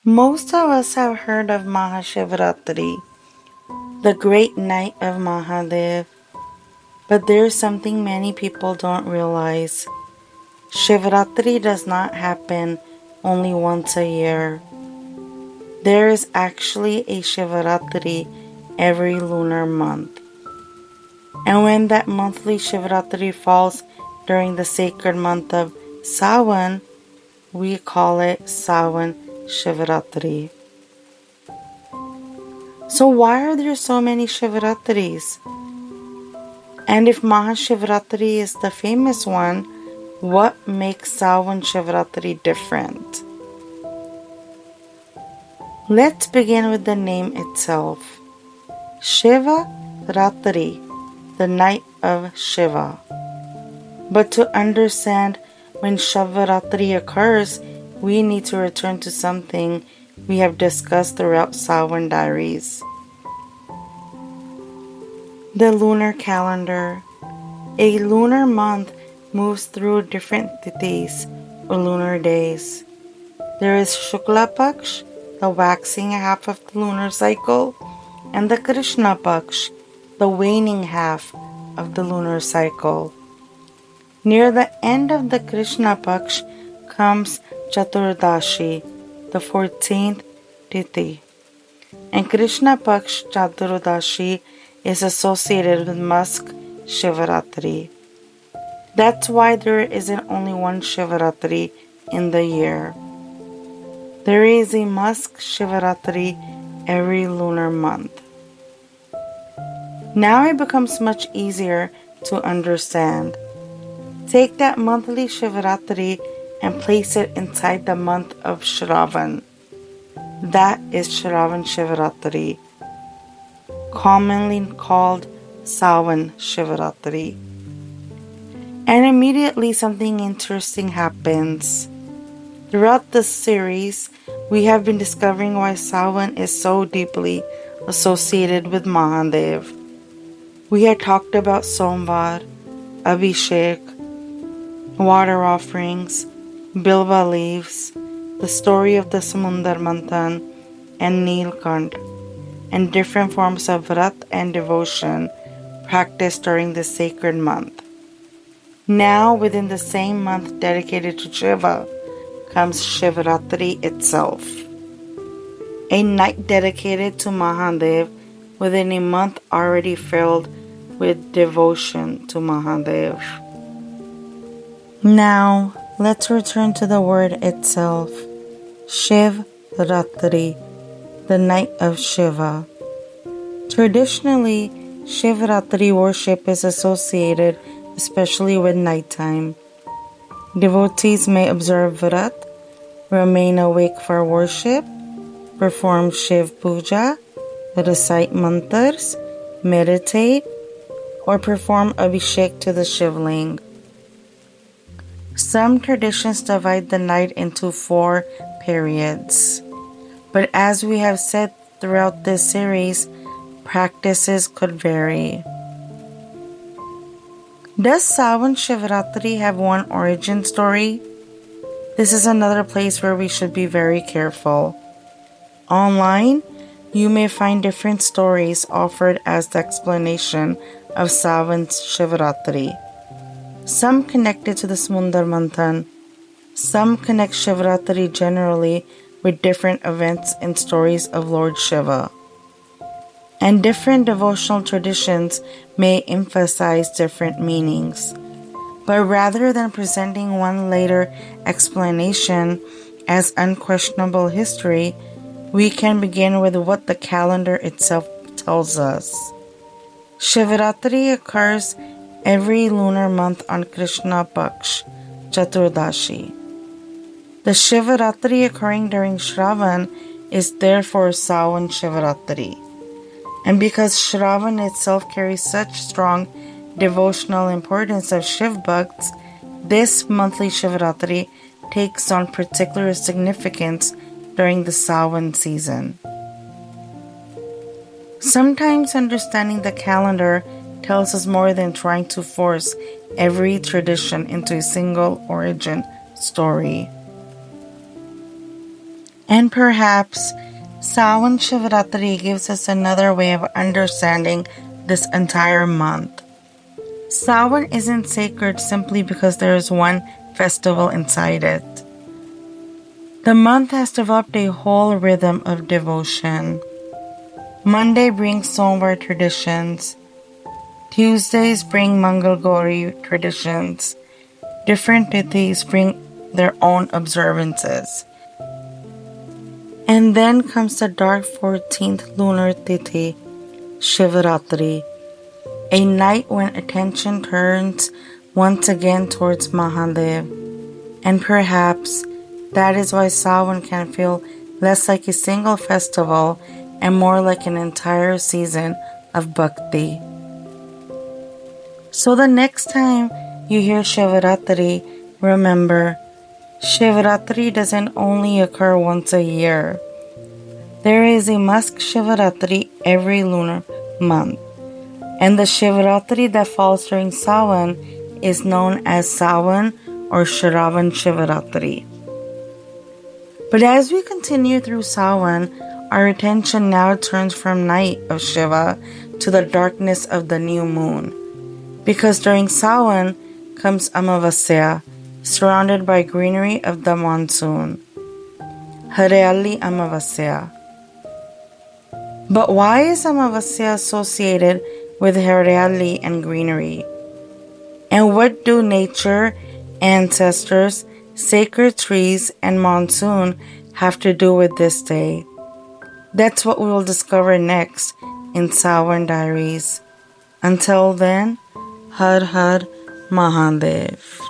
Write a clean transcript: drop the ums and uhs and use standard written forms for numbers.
Most of us have heard of Maha Shivratri, the great night of Mahadev, but there's something many people don't realize. Shivratri does not happen only once a year. There is actually a Shivratri every lunar month. And when that monthly Shivratri falls during the sacred month of Sawan, we call it Sawan Shivratri. So why are there so many Shivratris? And if Maha Shivratri is the famous one, what makes Sawan Shivratri different? Let's begin with the name itself. Shiva Ratri, the night of Shiva. But to understand when Shivratri occurs, we need to return to something we have discussed throughout Sawan Diaries. The lunar calendar. A lunar month moves through different tithis or lunar days. There is Shukla Paksh, the waxing half of the lunar cycle, and the Krishna Paksha, the waning half of the lunar cycle. Near the end of the Krishna Paksha comes Chaturdashi, the 14th tithi. And Krishna Paksha Chaturdashi is associated with Maha Shivratri. That's why there isn't only one Shivratri in the year. There is a Maha Shivratri every lunar month. Now it becomes much easier to understand. Take that monthly Shivratri and place it inside the month of Shravan. That is Shravan Shivratri, commonly called Sawan Shivratri. And immediately something interesting happens. Throughout this series, we have been discovering why Sawan is so deeply associated with Mahadev. We had talked about Somvar, Abhishek, water offerings, bilva leaves, the story of the Samundar Manthan and Neelkant, and different forms of vrat and devotion practiced during this sacred month. Now, within the same month dedicated to Shiva, comes Shivratri itself, a night dedicated to Mahadev within a month already filled with devotion to Mahadev. Now, let's return to the word itself, Shivratri, the night of Shiva. Traditionally, Shivratri worship is associated especially with nighttime. Devotees may observe vrat, remain awake for worship, perform Shiv puja, recite mantras, meditate, or perform Abhishek to the Shivling. Some traditions divide the night into 4 periods. But as we have said throughout this series, practices could vary. Does Sawan Shivratri have one origin story? This is another place where we should be very careful. Online, you may find different stories offered as the explanation of Sawan Shivratri. Some connect it to the Samundar Manthan. Some connect Shivratri generally with different events and stories of Lord Shiva. And different devotional traditions may emphasize different meanings. But rather than presenting one later explanation as unquestionable history, we can begin with what the calendar itself tells us. Shivratri occurs every lunar month on Krishna Paksha Chaturdashi. The Shivratri occurring during Shravan is therefore Sawan Shivratri. And because Shravan itself carries such strong devotional importance of Shiv Bhakts, this monthly Shivratri takes on particular significance during the Sawan season. Sometimes understanding the calendar tells us more than trying to force every tradition into a single origin story. And perhaps Sawan Shivratri gives us another way of understanding this entire month. Sawan isn't sacred simply because there is one festival inside it. The month has developed a whole rhythm of devotion. Monday brings Somvar traditions. Tuesdays bring Mangal Gauri traditions. Different tithis bring their own observances. And then comes the dark 14th lunar tithi, Shivratri, a night when attention turns once again towards Mahadev. And perhaps that is why Sawan can feel less like a single festival and more like an entire season of bhakti. So the next time you hear Shivratri, remember, Shivratri doesn't only occur once a year. There is a Mask Shivratri every lunar month. And the Shivratri that falls during Sawan is known as Sawan or Shravan Shivratri. But as we continue through Sawan, our attention now turns from night of Shiva to the darkness of the new moon. Because during Sawan comes Amavasya, surrounded by greenery of the monsoon. Haryali Amavasya. But why is Amavasya associated with Haryali and greenery? And what do nature, ancestors, sacred trees, and monsoon have to do with this day? That's what we will discover next in Sawan Diaries. Until then, Har Har Mahadev.